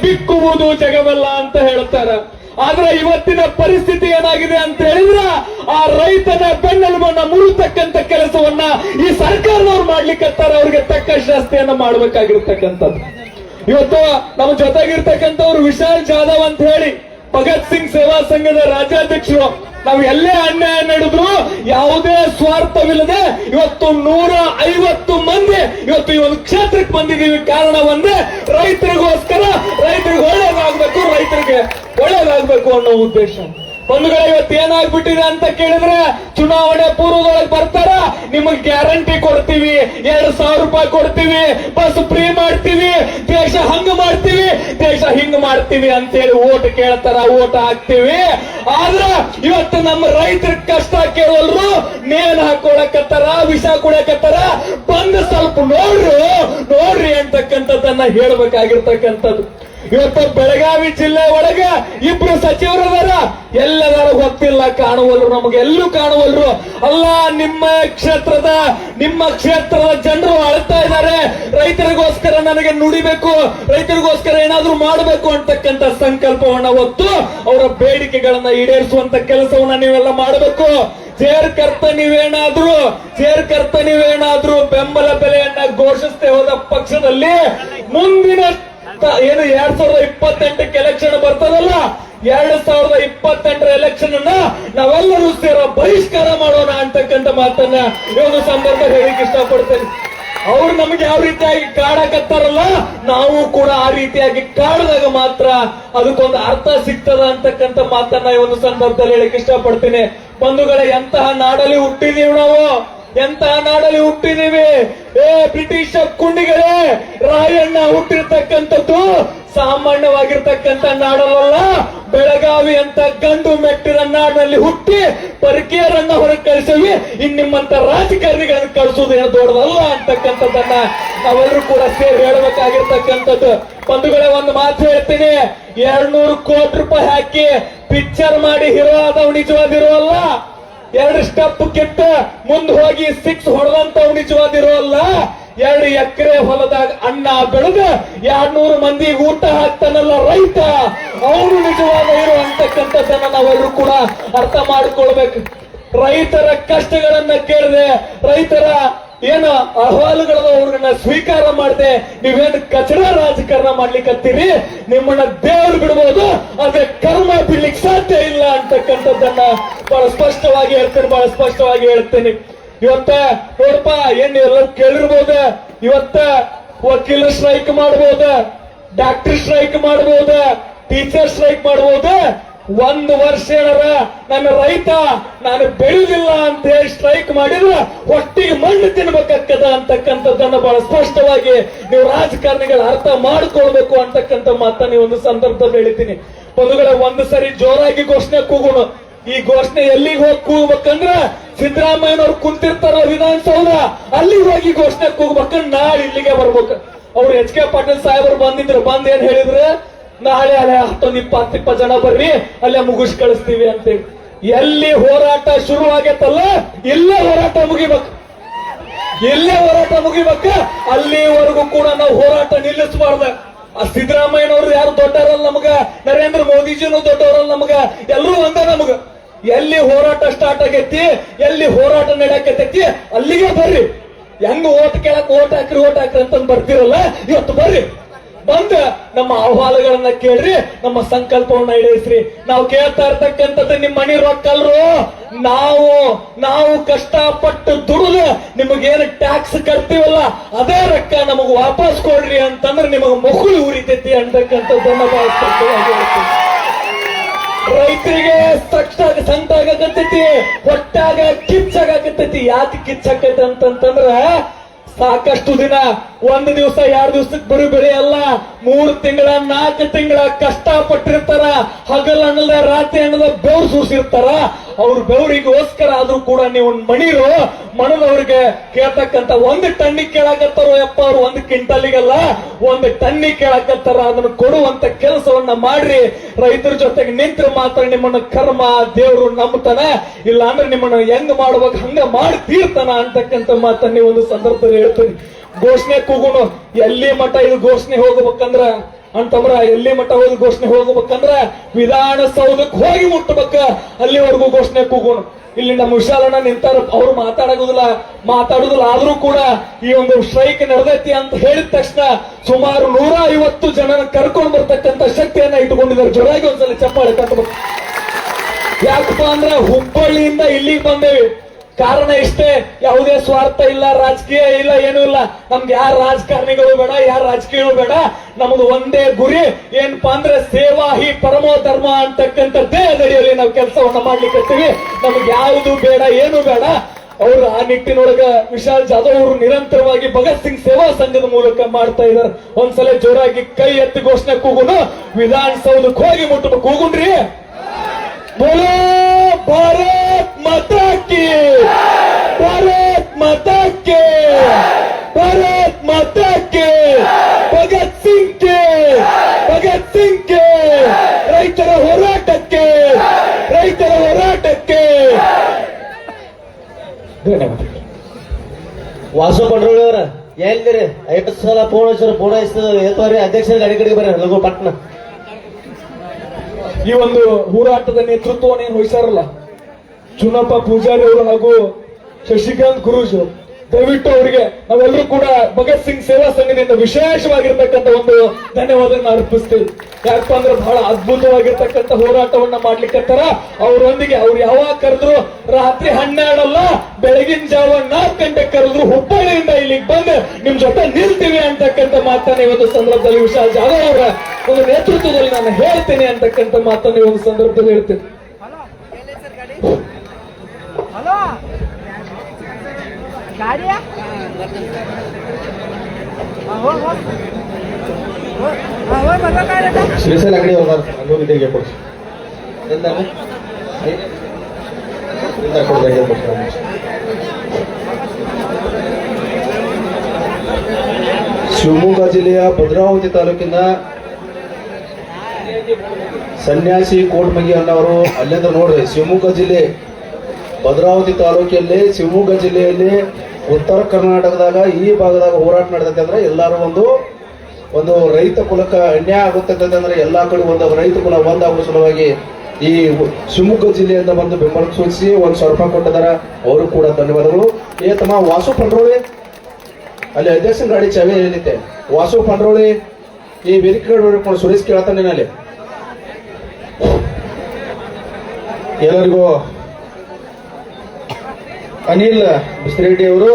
ಬಿಕ್ಕುವುದು ಜಗವಲ್ಲ ಅಂತ ಹೇಳ್ತಾರೆ. ಆದ್ರೆ ಇವತ್ತಿನ ಪರಿಸ್ಥಿತಿ ಏನಾಗಿದೆ ಅಂತ ಹೇಳಿದ್ರೆ ಆ ರೈತನ ಬೆನ್ನೆಲುಬನ್ನ ಮುರಿತಕ್ಕಂತ ಕೆಲಸವನ್ನ ಈ ಸರ್ಕಾರದವ್ರು ಮಾಡ್ಲಿಕ್ಕತ್ತಾರೆ. ಅವ್ರಿಗೆ ತಕ್ಕ ಶಾಸ್ತಿಯನ್ನ ಮಾಡ್ಬೇಕಾಗಿರ್ತಕ್ಕಂಥದ್ದು. ಇವತ್ತು ನಮ್ಮ ಜೊತೆಗಿರ್ತಕ್ಕಂಥವ್ರು ವಿಶಾಲ್ ಜಾಧವ್ ಅಂತ ಹೇಳಿ ಭಗತ್ ಸಿಂಗ್ ಸೇವಾ ಸಂಘದ ರಾಜ್ಯಾಧ್ಯಕ್ಷರು. ನಾವು ಎಲ್ಲೇ ಅನ್ಯಾಯ ನಡೆದ್ರು ಯಾವುದೇ ಸ್ವಾರ್ಥವಿಲ್ಲದೆ ಇವತ್ತು 150 ಮಂದಿ ಇವತ್ತು ಈ ಒಂದು ಕ್ಷೇತ್ರಕ್ಕೆ ಬಂದಿದ್ದೀವಿ. ಕಾರಣ ಒಂದೇ, ರೈತರಿಗೋಸ್ಕರ, ರೈತರಿಗೆ ಒಳ್ಳೇದಾಗಬೇಕು ಅನ್ನೋ ಉದ್ದೇಶ. ಬಂಧುಗಳೇ, ಇವತ್ತು ಏನಾಗ್ಬಿಟ್ಟಿದೆ ಅಂತ ಕೇಳಿದ್ರೆ ಚುನಾವಣೆ ಪೂರ್ವದೊಳಗೆ ಬರ್ತಾರ, ನಿಮಗೆ ಗ್ಯಾರಂಟಿ ಕೊಡ್ತೀವಿ, 2,000 ರೂಪಾಯಿ ಕೊಡ್ತೀವಿ, ಬಸ್ ಫ್ರೀ ಮಾಡ್ತೀವಿ, ದೇಶ ಹಂಗ ಮಾಡ್ತೀವಿ, ದೇಶ ಹಿಂಗ ಮಾಡ್ತೀವಿ ಅಂತೇಳಿ ಓಟ್ ಕೇಳ್ತಾರ, ಓಟ್ ಹಾಕ್ತಿವಿ. ಆದ್ರ ಇವತ್ತು ನಮ್ಮ ರೈತರ ಕಷ್ಟ ಕೇಳಲ್ರು, ನೇಣು ಹಾಕೊಳಕತ್ತಾರ, ವಿಷ ಕುಡಿಯಕತ್ತಾರ. ಬಂದು ಸ್ವಲ್ಪ ನೋಡ್ರಿ ಅಂತಕ್ಕಂಥದ್ದನ್ನ ಹೇಳ್ಬೇಕಾಗಿರ್ತಕ್ಕಂಥದ್ದು. ಇವತ್ತು ಬೆಳಗಾವಿ ಜಿಲ್ಲೆ ಒಳಗೆ 2 ಸಚಿವರದಾರ, ಎಲ್ಲದಾರ ಗೊತ್ತಿಲ್ಲ, ಕಾಣುವಲ್ರು, ನಮಗೆಲ್ಲೂ ಕಾಣುವಲ್ರು. ಅಲ್ಲ, ನಿಮ್ಮ ಕ್ಷೇತ್ರದ ಜನರು ಅಳ್ತಾ ಇದ್ದಾರೆ, ರೈತರಿಗೋಸ್ಕರ ನನಗೆ ನುಡಿಬೇಕು, ರೈತರಿಗೋಸ್ಕರ ಏನಾದ್ರೂ ಮಾಡಬೇಕು ಅಂತಕ್ಕಂಥ ಸಂಕಲ್ಪವನ್ನ ಹೊತ್ತು ಅವರ ಬೇಡಿಕೆಗಳನ್ನ ಈಡೇರಿಸುವಂತ ಕೆಲಸವನ್ನ ನೀವೆಲ್ಲ ಮಾಡಬೇಕು. ಸೇರ್ಕರ್ತ ನೀವೇನಾದ್ರೂ ಬೆಂಬಲ ಬೆಲೆಯನ್ನ ಘೋಷಿಸದೆ ಹೋದ ಪಕ್ಷದಲ್ಲಿ ಮುಂದಿನ ಏನು 2028 ಎಲೆಕ್ಷನ್ ಬರ್ತದಲ್ಲ, 2028 ಎಲೆಕ್ಷನ್ ಅನ್ನ ನಾವೆಲ್ಲರೂ ಸೇರೋ ಬಹಿಷ್ಕಾರ ಮಾಡೋಣ ಅಂತಕ್ಕಂಥ ಮಾತನ್ನ ಈ ಒಂದು ಸಂದರ್ಭ ಹೇಳಿಕ್ಕೆ ಇಷ್ಟಪಡ್ತೇನೆ. ಅವ್ರು ನಮಗೆ ಯಾವ ರೀತಿಯಾಗಿ ಕಾಡಕತ್ತಾರಲ್ಲ, ನಾವು ಕೂಡ ಆ ರೀತಿಯಾಗಿ ಕಾಡಿದಾಗ ಮಾತ್ರ ಅದಕ್ಕೊಂದು ಅರ್ಥ ಸಿಗ್ತದ ಅಂತಕ್ಕಂಥ ಮಾತನ್ನ ಈ ಒಂದು ಸಂದರ್ಭದಲ್ಲಿ ಹೇಳಿಕ್ಕೆ ಇಷ್ಟಪಡ್ತೀನಿ. ಬಂಧುಗಳೇ, ಎಂತಹ ನಾಡಲ್ಲಿ ಹುಟ್ಟಿದೀವಿ ನಾವು, ಎಂತಹ ನಾಡಲ್ಲಿ ಹುಟ್ಟಿದೀವಿ. ಬ್ರಿಟಿಷ್ ಕುಂಡಿಗಳೇ, ರಾಯಣ್ಣ ಹುಟ್ಟಿರ್ತಕ್ಕಂಥದ್ದು ಸಾಮಾನ್ಯವಾಗಿರ್ತಕ್ಕಂಥ ನಾಡಲ್ಲ, ಬೆಳಗಾವಿ ಅಂತ ಗಂಡು ಮೆಟ್ಟಿನ ನಾಡಿನಲ್ಲಿ ಹುಟ್ಟಿ ಪರಕೀಯರನ್ನ ಹೊರಗೆ ಕಳಿಸವಿ. ನಿಮ್ಮಂತ ರಾಜಕಾರಣಿಗಳನ್ನು ಕಳಿಸೋದು ಏನು ದೊಡ್ಡದಲ್ಲ ಅಂತಕ್ಕಂಥದ್ದನ್ನ ನಾವೆಲ್ಲರೂ ಕೂಡ ಸೇರಿ ಹೇಳಬೇಕಾಗಿರ್ತಕ್ಕಂಥದ್ದು. ಬಂಧುಗಳೇ, ಒಂದು ಮಾತು ಹೇಳ್ತೀನಿ, 200 ಕೋಟಿ ರೂಪಾಯಿ ಹಾಕಿ ಪಿಕ್ಚರ್ ಮಾಡಿ ಹೀರೋ ಆದವ್ ನಿಜವಾದ ಹೀರೋ ಅಲ್ಲ. 2 ಸ್ಟೆಪ್ ಕಿತ್ತ ಮುಂದೆ ಹೋಗಿ 6 ಹೊಡೆದಂತವ್ ನಿಜವಾದ ಹೀರೋ ಅಲ್ಲ. 2 ಎಕರೆ ಹೊಲದಾಗ ಅನ್ನ ಬೆಳೆದು 200 ಮಂದಿಗೆ ಊಟ ಹಾಕ್ತಾನಲ್ಲ ರೈತ, ಅವನು ನಿಜವಾದ ಹೀರೋ ಅಂತಕ್ಕಂಥದ್ದನ್ನ ನಾವೆಲ್ಲರೂ ಕೂಡ ಅರ್ಥ ಮಾಡಿಕೊಳ್ಬೇಕು. ರೈತರ ಕಷ್ಟಗಳನ್ನ ಕೇಳಿದೆ, ರೈತರ ಏನು ಅಹವಾಲುಗಳನ್ನ ಅವ್ರನ್ನ ಸ್ವೀಕಾರ ಮಾಡದೆ ನೀವೇನು ಕಚಡ ರಾಜಕಾರಣ ಮಾಡ್ಲಿಕ್ಕತ್ತೀರಿ, ನಿಮ್ಮನ್ನ ದೇವ್ರು ಬಿಡ್ಬೋದು, ಆದ್ರೆ ಕರ್ಮ ಬಿಡ್ಲಿಕ್ಕೆ ಸಾಧ್ಯ ಇಲ್ಲ ಅಂತಕ್ಕಂಥದ್ದನ್ನ ಬಹಳ ಸ್ಪಷ್ಟವಾಗಿ ಹೇಳ್ತೇನೆ. ಇವತ್ತ ನೋಡಪ್ಪ, ಏನ್ ಎಲ್ಲ ಕೇಳಿರ್ಬೋದ, ಇವತ್ತ ವಕೀಲ ಸ್ಟ್ರೈಕ್ ಮಾಡಬಹುದ, ಡಾಕ್ಟರ್ ಸ್ಟ್ರೈಕ್ ಮಾಡಬಹುದ, ಟೀಚರ್ ಸ್ಟ್ರೈಕ್ ಮಾಡಬಹುದ. 1 ವರ್ಷ ಏನಾರ ನನ್ನ ರೈತ ನಾನು ಬೆಳೆಯುವುದಿಲ್ಲ ಅಂತ ಹೇಳಿ ಸ್ಟ್ರೈಕ್ ಮಾಡಿದ್ರೆ ಹೊಟ್ಟಿಗೆ ಮಣ್ಣು ತಿನ್ಬೇಕಾಗ್ತದ ಅಂತಕ್ಕಂಥದ್ದನ್ನ ಬಹಳ ಸ್ಪಷ್ಟವಾಗಿ ನೀವು ರಾಜಕಾರಣಿಗಳು ಅರ್ಥ ಮಾಡ್ಕೊಳ್ಬೇಕು ಅಂತಕ್ಕಂಥ ಮಾತನ್ನ ಈ ಒಂದು ಸಂದರ್ಭದಲ್ಲಿ ಹೇಳ್ತೀನಿ. ಬಂಧುಗಳೇ, ಒಂದು ಸರಿ ಜೋರಾಗಿ ಘೋಷಣೆ ಕೂಗೋಣ. ಈ ಘೋಷಣೆ ಎಲ್ಲಿಗೆ ಹೋಗಿ ಕೂಗ್ಬೇಕಂದ್ರ ಸಿದ್ದರಾಮಯ್ಯನವ್ರು ಕುಂತಿರ್ತಾರ ವಿಧಾನಸೌಧ, ಅಲ್ಲಿಗೆ ಹೋಗಿ ಘೋಷಣೆ ಕೂಗ್ಬೇಕಂದ್ರೆ ನಾಳೆ ಇಲ್ಲಿಗೆ ಬರ್ಬೇಕು. ಅವ್ರು HK ಪಾಟೀಲ್ ಸಾಹೇಬರು ಬಂದಿದ್ರು, ಬಂದ್ ಏನ್ ಹೇಳಿದ್ರೆ, ನಾಳೆ 10-20 ಜನ ಬರ್ರಿ, ಅಲ್ಲೇ ಮುಗಿಸ್ ಕಳಿಸ್ತೀವಿ ಅಂತೇಳಿ. ಎಲ್ಲಿ ಹೋರಾಟ ಶುರು ಆಗೈತಲ್ಲ, ಇಲ್ಲೇ ಹೋರಾಟ ಮುಗಿಬೇಕ. ಅಲ್ಲಿವರೆಗೂ ಕೂಡ ನಾವು ಹೋರಾಟ ನಿಲ್ಲಿಸಬಾರ್ದ. ಸಿದ್ದರಾಮಯ್ಯನವ್ರು ಯಾರು ದೊಡ್ಡವರಲ್ಲ ನಮಗ, ನರೇಂದ್ರ ಮೋದಿಜಿನೂ ದೊಡ್ಡವರಲ್ಲ ನಮಗ, ಎಲ್ಲರೂ ಒಂದೇ ನಮಗ. ಎಲ್ಲಿ ಹೋರಾಟ ಸ್ಟಾರ್ಟ್ ಆಗೈತಿ, ಎಲ್ಲಿ ಹೋರಾಟ ನಡೆಯಕತ್ತೈತಿ, ಅಲ್ಲಿಗೆ ಬರ್ರಿ. ಹೆಂಗ್ ಓಟ್ ಕೇಳಕ್ ಓಟ್ ಹಾಕ್ರಿ ಅಂತ ಬರ್ತಿರಲ್ಲ, ಇವತ್ತು ಬರ್ರಿ, ಬಂದ ನಮ್ಮ ಅಹವಾಲುಗಳನ್ನ ಕೇಳ್ರಿ, ನಮ್ಮ ಸಂಕಲ್ಪವನ್ನ ಈಡೇರಿಸ್ರಿ. ನಾವು ಕೇಳ್ತಾ ಇರ್ತಕ್ಕಂಥದ್ದು ನಿಮ್ಮ ಮನಿ ರೊಕ್ಕಲ್ರು, ನಾವು ಕಷ್ಟಪಟ್ಟು ದುಡಿದು ನಿಮಗೇನು ಟ್ಯಾಕ್ಸ್ ಕಟ್ತೀವಲ್ಲ ಅದೇ ರೊಕ್ಕ ನಮಗ್ ವಾಪಸ್ ಕೊಡ್ರಿ ಅಂತಂದ್ರೆ ನಿಮಗ ಮಗುಳು ಉರಿತೈತಿ ಅಂತಕ್ಕಂಥದ್ದನ್ನ ಬಹಳ ಸ್ಪಷ್ಟವಾಗಿ ಹೇಳ್ತೀವಿ. ರೈತರಿಗೆ ಸಂಕಟ ಆಗಕತ್ತೈತಿ, ಹೊಟ್ಟಾಗ ಕಿಚ್ಚಾಗತ್ತೈತಿ. ಯಾಕೆ ಕಿಚ್ಚಾಕೈತಿ ಅಂತಂದ್ರ ಸಾಕಷ್ಟು ದಿನ, 1 ದಿವಸ 2 ದಿವಸಕ್ಕೆ ಬರೀ ಬೆಳೆ ಅಲ್ಲ, 3 ತಿಂಗಳ 4 ತಿಂಗಳ ಕಷ್ಟ ಪಟ್ಟಿರ್ತಾರ. ಹಗಲ್ ಅನ್ನದ ರಾತ್ರಿ ಅನ್ನದ ಬೆವ್ರು ಸೂಸಿರ್ತಾರ. ಅವ್ರ ಬೆವರಿಗೋಸ್ಕರ ಆದ್ರೂ ಕೂಡ ನೀವು ಮಣದವ್ರಿಗೆ ಕೇಳ್ತಕ್ಕಂತ 1 ಟನ್ನಿಗೆ ಕೇಳಾಕತ್ತಾರೋ ಯಪ್ಪ, ಅವ್ರು 1 ಕ್ವಿಂಟಲಿಗಲ್ಲ 1 ಟನ್ನಿಗೆ ಕೇಳಾಕತ್ತಾರ. ಅದನ್ನು ಕೊಡುವಂತ ಕೆಲಸವನ್ನ ಮಾಡ್ರಿ. ರೈತರ ಜೊತೆಗೆ ನಿಂತ್ರೆ ಮಾತ್ರ ನಿಮ್ಮನ್ನ ಕರ್ಮ ದೇವ್ರು ನಂಬ್ತಾನ, ಇಲ್ಲ ಅಂದ್ರೆ ನಿಮ್ಮನ್ನ ಹೆಂಗ್ ಮಾಡ್ಬೇಕು ಹಂಗ ಮಾಡಿ ತೀರ್ತಾನ ಅಂತಕ್ಕಂಥ ಮಾತನ್ನ ಒಂದು ಸಂದರ್ಭದಲ್ಲಿ ಹೇಳ್ತೀನಿ. ಘೋಷಣೆ ಕೂಗುನು. ಎಲ್ಲಿ ಮಠ ಇದು ಘೋಷಣೆ ಹೋಗ್ಬೇಕಂದ್ರ ಅಂತಂದ್ರ ಎಲ್ಲಿ ಮಠ ಹೋಗಿ ಘೋಷಣೆ ಹೋಗ್ಬೇಕಂದ್ರ ವಿಧಾನಸೌಧಕ್ಕೆ ಹೋಗಿ ಮುಟ್ಟಬೇಕ, ಅಲ್ಲಿವರೆಗೂ ಘೋಷಣೆ ಕೂಗುನು. ಇಲ್ಲಿ ನಮ್ಮ ವಿಶಾಲಣ್ಣ ನಿಂತಾರ, ಅವ್ರು ಮಾತಾಡುದಿಲ್ಲ ಆದ್ರೂ ಕೂಡ ಈ ಒಂದು ಸ್ಟ್ರೈಕ್ ನಡೆದೈತಿ ಅಂತ ಹೇಳಿದ ತಕ್ಷಣ ಸುಮಾರು 150 ಜನನ ಕರ್ಕೊಂಡು ಬರ್ತಕ್ಕಂಥ ಶಕ್ತಿಯನ್ನ ಇಟ್ಟುಕೊಂಡಿದ್ದಾರೆ. ಜೋರಾಗಿ ಒಂದ್ಸಲ ಚಪ್ಪಾಳೆ ಕಟ್ಟಬೇಕು. ಯಾಕಪ್ಪ ಅಂದ್ರೆ ಹುಬ್ಬಳ್ಳಿಯಿಂದ ಇಲ್ಲಿಗೆ ಬಂದೇವಿ, ಕಾರಣ ಇಷ್ಟೇ, ಯಾವುದೇ ಸ್ವಾರ್ಥ ಇಲ್ಲ, ರಾಜಕೀಯ ಇಲ್ಲ, ಏನೂ ಇಲ್ಲ. ನಮ್ಗೆ ಯಾರ ರಾಜಕಾರಣಿಗಳು ಬೇಡ, ಯಾರ ರಾಜಕೀಯಗಳು ಬೇಡ. ನಮ್ದು ಒಂದೇ ಗುರಿ ಏನಪ್ಪಾ ಅಂದ್ರೆ ಸೇವಾ ಹಿ ಪರಮೋ ಧರ್ಮ ಅಂತಕ್ಕಂಥದ್ದೇ ಅದಡಿಯಲ್ಲಿ ನಾವು ಕೆಲಸವನ್ನ ಮಾಡ್ಲಿಕ್ಕೆ. ನಮ್ಗೆ ಯಾವುದು ಬೇಡ, ಏನು ಬೇಡ. ಅವರು ಆ ನಿಟ್ಟಿನೊಳಗ ವಿಶಾಲ್ ಜಾಧವ್ ಅವರು ನಿರಂತರವಾಗಿ ಭಗತ್ ಸಿಂಗ್ ಸೇವಾ ಸಂಘದ ಮೂಲಕ ಮಾಡ್ತಾ ಇದಾರೆ. ಒಂದ್ಸಲ ಜೋರಾಗಿ ಕೈ ಎತ್ತಿ ಘೋಷಣೆ ಕೂಗುನು, ವಿಧಾನಸೌಧಕ್ಕೆ ಹೋಗಿ ಮುಟ್ಟಬೇಕು. ಕೂಗುನ್ರಿ, बोलो भारत माता की, भारत माता के, भारत माता के, भगत सिंह के ರೈತರ ಹೋರಾಟಕ್ಕೆ, ರೈತರ ಹೋರಾಟಕ್ಕೆ. ಧನ್ಯವಾದ. ವಾಸು ಪಂಡ್ರೋಳಿ ಅವರ ಎಲ್ಲಿರಿ? 50 ಸಲ ಫೋನ್ ಹಚ್ಚಾರ, ಫೋನ್ ಹಚ್ತವ್ರಿ. ಅಧ್ಯಕ್ಷರ ಗಾಡಿ ಕಡೆಗೆ ಬರ್ರಿ ಲಘು ಪಟ್ನ. ಈ ಒಂದು ಹೋರಾಟದ ನೇತೃತ್ವವನ್ನು ಏನು ವಹಿಸಾರಲ್ಲ ಚುನಪ್ಪ ಪೂಜಾರಿ ಅವರು ಹಾಗೂ ಶಶಿಕಾಂತ್ ಗುರೂಜ್, ದಯವಿಟ್ಟು ಅವರಿಗೆ ನಾವೆಲ್ಲರೂ ಕೂಡ ಭಗತ್ ಸಿಂಗ್ ಸೇವಾ ಸಂಘದಿಂದ ವಿಶೇಷವಾಗಿರ್ತಕ್ಕಂಥ ಒಂದು ಧನ್ಯವಾದವನ್ನು ಅರ್ಪಿಸ್ತೀವಿ. ಯಾಕಪ್ಪ ಅಂದ್ರೆ ಬಹಳ ಅದ್ಭುತವಾಗಿರ್ತಕ್ಕಂಥ ಹೋರಾಟವನ್ನ ಮಾಡ್ಲಿಕ್ಕತ್ತಾರ. ಅವರೊಂದಿಗೆ ಅವ್ರು ಯಾವಾಗ ಕರೆದ್ರು, ರಾತ್ರಿ 12 ಅಲ್ಲ, ಬೆಳಗಿನ ಜಾವ 4 ಗಂಟೆಗೆ ಕರೆದ್ರು, ಹುಬ್ಬಳ್ಳಿಯಿಂದ ಇಲ್ಲಿಗೆ ಬಂದು ನಿಮ್ ಜೊತೆ ನಿಲ್ತೀವಿ ಅಂತಕ್ಕಂಥ ಮಾತನ್ನ ಈ ಒಂದು ಸಂದರ್ಭದಲ್ಲಿ ವಿಶಾಲ್ ಜಾಧವ್ ಅವರ ಒಂದು ನೇತೃತ್ವದಲ್ಲಿ ನಾನು ಹೇಳ್ತೇನೆ ಅಂತಕ್ಕಂಥ ಮಾತನ್ನ ಈ ಒಂದು ಸಂದರ್ಭದಲ್ಲಿ ಹೇಳ್ತೇನೆ. ಶ್ರೀಶೈಲ ಅಂಗಡಿ ಹೋಗಿ ಕೊಡ್ಸಿ ಶಿವಮೊಗ್ಗ ಜಿಲ್ಲೆಯ ಭದ್ರಾವತಿ ತಾಲೂಕಿನ ಸನ್ಯಾಸಿ ಕೋಟ್ಮಗಿ ಅನ್ನೋರು ಅಲ್ಲಿಂದ ನೋಡ್ರಿ. ಶಿವಮೊಗ್ಗ ಜಿಲ್ಲೆ ಭದ್ರಾವತಿ ತಾಲೂಕಿನಲ್ಲಿ, ಶಿವಮೊಗ್ಗ ಜಿಲ್ಲೆಯಲ್ಲಿ ಉತ್ತರ ಕರ್ನಾಟಕದಾಗ ಈ ಭಾಗದಾಗ ಹೋರಾಟ ನಡೆದೈತೆ ಅಂದ್ರೆ ಎಲ್ಲಾರು ಒಂದು ರೈತ ಕುಲಕ್ಕೆ ಅನ್ಯಾಯ ಆಗುತ್ತೆ ಅಂದ್ರೆ ಎಲ್ಲಾ ಕಡೆ ಒಂದು ರೈತ ಕುಲ ಒಂದಾಗುವ ಸಲುವಾಗಿ ಈ ಶಿವಮೊಗ್ಗ ಜಿಲ್ಲೆಯಿಂದ ಬಂದು ಬೆಂಬಲ ಸೂಚಿಸಿ 1,000 ರೂಪಾಯಿ ಕೊಟ್ಟಿದಾರ. ಅವರು ಕೂಡ ಧನ್ಯವಾದಗಳು. ತಮ್ಮ ವಾಸು ಪಂಡ್ರೋಳಿ ಅಲ್ಲಿ ಅಧ್ಯಕ್ಷನ ಗಾಡಿ ಚಾವಿ ಏನಿತ್ತೆ, ವಾಸು ಪಂಡ್ರೋಳಿ ಈ ವೇದಿಕೆ ನೋಡ್ಕೊಂಡು ಸುರೇಶ್ ಕೇಳ್ತಾನೆ ಅಲ್ಲಿ ಎಲ್ಲರಿಗೂ. ಅನಿಲ್ ಬಿಸ್ರೆಡ್ಡಿ ಅವರು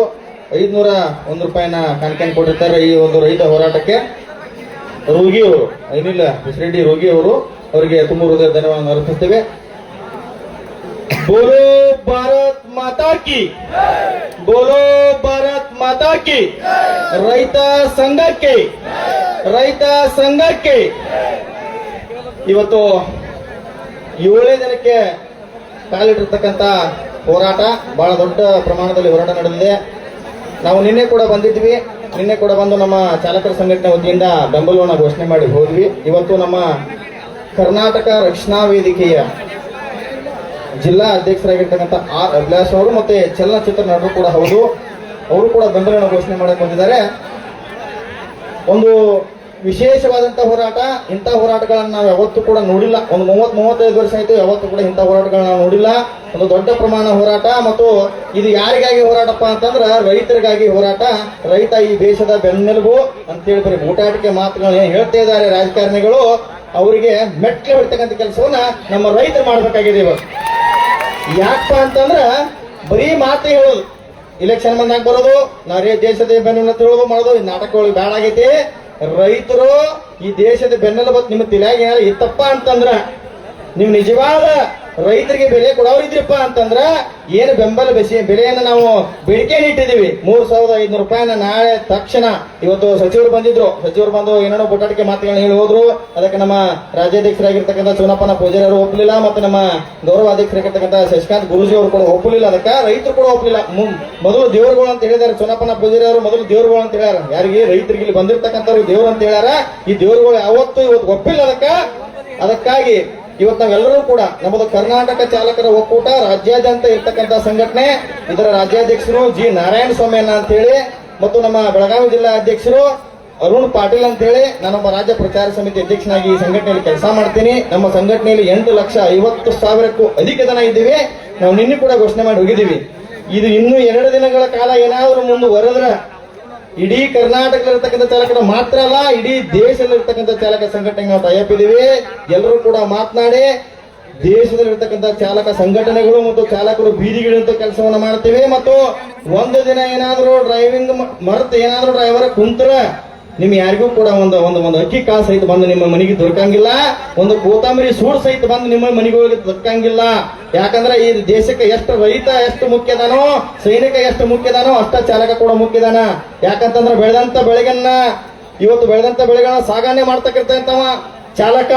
501 ರೂಪಾಯಿನ ಕಾಣಿಕೆ ಕೊಟ್ಟಿರ್ತಾರೆ ಈ ಒಂದು ರೈತ ಹೋರಾಟಕ್ಕೆ. ರೋಗಿ ಅವರು, ಅನಿಲ್ ಬಿಸ್ರೆಡ್ಡಿ ರೋಗಿ ಅವರು, ಅವರಿಗೆ ತುಂಬ ಹೃದಯ ಧನ್ಯವಾದ ಅರ್ಪಿಸ್ತೇವೆ. ಬೋಲೋ ಭಾರತ್ ಮಾತಾ ಕಿ, ಬೋಲೋ ಭಾರತ್ ಮಾತಾ ಕಿ. ರೈತ ಸಂಘಕ್ಕೆ ಇವತ್ತು 7ನೇ ದಿನಕ್ಕೆ ಕಾಲಿಟ್ಟಿರ್ತಕ್ಕಂಥ ಹೋರಾಟ ಬಹಳ ದೊಡ್ಡ ಪ್ರಮಾಣದಲ್ಲಿ ಹೋರಾಟ ನಡೆದಿದೆ. ನಾವು ನಿನ್ನೆ ಕೂಡ ಬಂದಿದ್ವಿ. ನಿನ್ನೆ ಕೂಡ ಬಂದು ನಮ್ಮ ಚಾಲಕರ ಸಂಘಟನೆ ವತಿಯಿಂದ ಬೆಂಬಲವನ್ನು ಘೋಷಣೆ ಮಾಡಿ ಹೋದ್ವಿ. ಇವತ್ತು ನಮ್ಮ ಕರ್ನಾಟಕ ರಕ್ಷಣಾ ವೇದಿಕೆಯ ಜಿಲ್ಲಾ ಅಧ್ಯಕ್ಷರಾಗಿರ್ತಕ್ಕಂಥ ಆರ್ ಅಭಿಲಾಷ್ ಅವರು ಮತ್ತೆ ಚಲನಚಿತ್ರ ನಟರು ಕೂಡ ಹೌದು, ಅವರು ಕೂಡ ಬೆಂಬಲವನ್ನು ಘೋಷಣೆ ಮಾಡಕ್ಕೆ ಬಂದಿದ್ದಾರೆ. ಒಂದು ವಿಶೇಷವಾದಂತಹ ಹೋರಾಟ. ಇಂಥ ಹೋರಾಟಗಳನ್ನ ನಾವು ಯಾವತ್ತೂ ಕೂಡ ನೋಡಿಲ್ಲ. ಒಂದು 30-35 ವರ್ಷ ಆಯ್ತು, ಯಾವತ್ತೂ ಕೂಡ ಇಂಥ ಹೋರಾಟಗಳನ್ನ ನಾವು ನೋಡಿಲ್ಲ. ಒಂದು ದೊಡ್ಡ ಪ್ರಮಾಣ ಹೋರಾಟ. ಮತ್ತು ಇದು ಯಾರಿಗಾಗಿ ಹೋರಾಟಪ್ಪ ಅಂತಂದ್ರೆ ರೈತರಿಗಾಗಿ ಹೋರಾಟ. ರೈತ ಈ ದೇಶದ ಬೆನ್ನೆಲುಬು ಅಂತೇಳಿ ಬರೀ ಊಟಾಟಿಕೆ ಮಾತುಗಳನ್ನ ಏನ್ ಹೇಳ್ತಾ ಇದ್ದಾರೆ ರಾಜಕಾರಣಿಗಳು, ಅವರಿಗೆ ಮೆಟ್ಲೆ ಹೊಡ್ತಕ್ಕಂಥ ಕೆಲಸವನ್ನ ನಮ್ಮ ರೈತರು ಮಾಡ್ಬೇಕಾಗಿದೆ ಇವತ್ತು. ಯಾಕಪ್ಪ ಅಂತಂದ್ರ ಬರೀ ಮಾತು ಹೇಳೋದು, ಇಲೆಕ್ಷನ್ ಬಂದಾಗ ಬರೋದು, ನಾವೇ ದೇಶದ ಬೆನ್ನೆಲುಬು ಹೇಳೋದು ಮಾಡೋದು, ಈ ನಾಟಕಗಳಿಗೆ ಬ್ಯಾಡ ಆಗೈತಿ. ರೈತರು ಈ ದೇಶದ ಬೆನ್ನೆಲುಬು ನಿಮ್ಮ ತಲೆಯಾಗ ಏನಾದ್ರು ಇತ್ತಪ್ಪ ಅಂತಂದ್ರ, ನೀವು ನಿಜವಾದ ರೈತರಿಗೆ ಬೆಲೆ ಕೊಡೋರಿದ್ರಪ್ಪ ಅಂತಂದ್ರ ಏನು ಬೆಂಬಲ ಬೆಲೆಯನ್ನ ನಾವು ಬೇಡಿಕೆ ಇಟ್ಟಿದ್ದೀವಿ 3,500 ರೂಪಾಯಿನ ನಾಳೆ ತಕ್ಷಣ. ಇವತ್ತು ಸಚಿವರು ಬಂದಿದ್ರು, ಸಚಿವರು ಬಂದು ಏನೇನೋ ಬುಟಾಟಿಕೆ ಮಾತುಗಳನ್ನ ಹೇಳಿ ಹೋದ್ರು. ಅದಕ್ಕೆ ನಮ್ಮ ರಾಜ್ಯಾಧ್ಯಕ್ಷರಾಗಿರ್ತಕ್ಕಂಥ ಚುನಪ್ಪನ ಪೂಜಾರಿ ಅವರು ಒಪ್ಪಲಿಲ್ಲ, ಮತ್ತೆ ನಮ್ಮ ಗೌರವ ಅಧ್ಯಕ್ಷರಾಗಿರ್ತಕ್ಕಂಥ ಶಶಿಕಾಂತ್ ಗುರೂಜಿ ಅವರು ಕೂಡ ಒಪ್ಪಲಿಲ್ಲ. ಅದಕ್ಕೆ ರೈತರು ಕೂಡ ಒಪ್ಪಲಿಲ್ಲ. ಮೊದಲು ದೇವರುಗಳು ಅಂತ ಹೇಳಿದಾರೆ ಚುನಪ್ಪನ ಪೂಜಾರಿ ಅವರು, ಮೊದಲು ದೇವರುಗಳು ಅಂತ ಹೇಳ್ಯಾರ. ಯಾರಿಗೆ? ರೈತರಿಗೆ ಇಲ್ಲಿ ಬಂದಿರ್ತಕ್ಕಂಥವ್ರಿಗೆ ದೇವರು ಅಂತ ಹೇಳ್ಯಾರ. ಈ ದೇವರುಗಳು ಯಾವತ್ತೂ ಇವತ್ತು ಒಪ್ಪಿಲ್ಲ. ಅದಕ್ಕಾಗಿ ಇವತ್ತು ನಾವೆಲ್ಲರೂ ಕೂಡ ನಮ್ಮದು ಕರ್ನಾಟಕ ಚಾಲಕರ ಒಕ್ಕೂಟ ರಾಜ್ಯಾದ್ಯಂತ ಇರ್ತಕ್ಕಂಥ ಸಂಘಟನೆ, ಇದರ ರಾಜ್ಯಾಧ್ಯಕ್ಷರು ಜಿ ನಾರಾಯಣ ಸ್ವಾಮಿ ಅಂತ ಹೇಳಿ ಮತ್ತು ನಮ್ಮ ಬೆಳಗಾವಿ ಜಿಲ್ಲಾ ಅಧ್ಯಕ್ಷರು ಅರುಣ್ ಪಾಟೀಲ್ ಅಂತ ಹೇಳಿ ನಾನೊಬ್ಬ ರಾಜ್ಯ ಪ್ರಚಾರ ಸಮಿತಿ ಅಧ್ಯಕ್ಷನಾಗಿ ಈ ಸಂಘಟನೆಯಲ್ಲಿ ಕೆಲಸ ಮಾಡ್ತೀನಿ. ನಮ್ಮ ಸಂಘಟನೆಯಲ್ಲಿ 8,50,000ಕ್ಕೂ ಅಧಿಕ ಜನ ಇದ್ದೀವಿ. ನಾವು ನಿನ್ನೆ ಕೂಡ ಘೋಷಣೆ ಮಾಡಿ ಹೋಗಿದ್ದೀವಿ. ಇದು ಇನ್ನೂ 2 ದಿನಗಳ ಕಾಲ ಏನಾದರೂ ಮುಂದುವರೆದ್ರೆ ಇಡೀ ಕರ್ನಾಟಕದಲ್ಲಿರ್ತಕ್ಕಂಥ ಚಾಲಕರು ಮಾತ್ರ ಅಲ್ಲ, ಇಡೀ ದೇಶದಲ್ಲಿರ್ತಕ್ಕಂಥ ಚಾಲಕ ಸಂಘಟನೆಗೆ ನಾವು ಟೈಅಪ್ ಇದೀವಿ. ಎಲ್ಲರೂ ಕೂಡ ಮಾತನಾಡಿ ದೇಶದಲ್ಲಿರ್ತಕ್ಕಂಥ ಚಾಲಕ ಸಂಘಟನೆಗಳು ಮತ್ತು ಚಾಲಕರು ಬೀದಿಗಿಳಿಯುವಂತ ಕೆಲಸವನ್ನ ಮಾಡ್ತೀವಿ. ಮತ್ತು ಒಂದು ದಿನ ಏನಾದರೂ ಡ್ರೈವಿಂಗ್ ಮರೆತು ಏನಾದರೂ ಡ್ರೈವರ್ ಕುಂತ್ರ ನಿಮ್ ಯಾರಿಗೂ ಕೂಡ ಒಂದು ಒಂದು ಒಂದು ಅಕ್ಕಿ ಕಾಳು ಸಹಿತ ಬಂದು ನಿಮ್ಮ ಮನೆಗೆ ದೊರಕಂಗಿಲ್ಲ, ಒಂದು ಕೋತಂಬರಿ ಸೂಡು ಸಹಿತ ಬಂದು ನಿಮ್ಮ ಮನೆಗಳಿಗೆ ದೊರಕಂಗಿಲ್ಲ. ಯಾಕಂದ್ರೆ ಈ ದೇಶಕ್ಕೆ ಎಷ್ಟು ರೈತ ಎಷ್ಟು ಮುಖ್ಯದಾನೋ, ಸೈನಿಕ ಎಷ್ಟು ಮುಖ್ಯದಾನೋ ಅಷ್ಟ ಚಾಲಕ ಕೂಡ ಮುಖ್ಯದಾನ. ಯಾಕಂತಂದ್ರೆ ಬೆಳೆದಂತ ಬೆಳೆಗನ್ನ ಇವತ್ತು ಬೆಳೆದಂತ ಬೆಳೆಗಳನ್ನ ಸಾಗಣೆ ಮಾಡ್ತಕ್ಕಂಥವ ಚಾಲಕ.